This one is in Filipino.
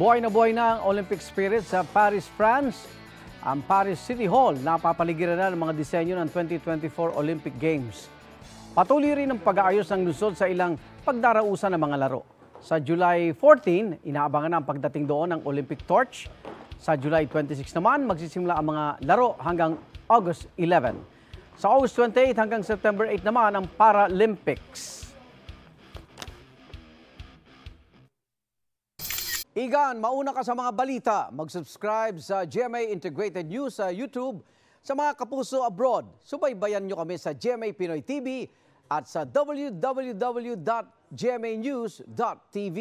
Buhay na ang Olympic spirit sa Paris, France. Ang Paris City Hall napapaligiran na ng mga disenyo ng 2024 Olympic Games. Patuloy rin ang pag-aayos ng lungsod sa ilang pagdarausan ng mga laro. Sa July 14, inaabangan na ang pagdating doon ng Olympic Torch. Sa July 26 naman, magsisimula ang mga laro hanggang August 11. Sa August 28 hanggang September 8 naman ang Paralympics. Igan, mauna ka sa mga balita. Mag-subscribe sa GMA Integrated News sa YouTube. Sa mga kapuso abroad, subaybayan nyo kami sa GMA Pinoy TV at sa www.gmanews.tv.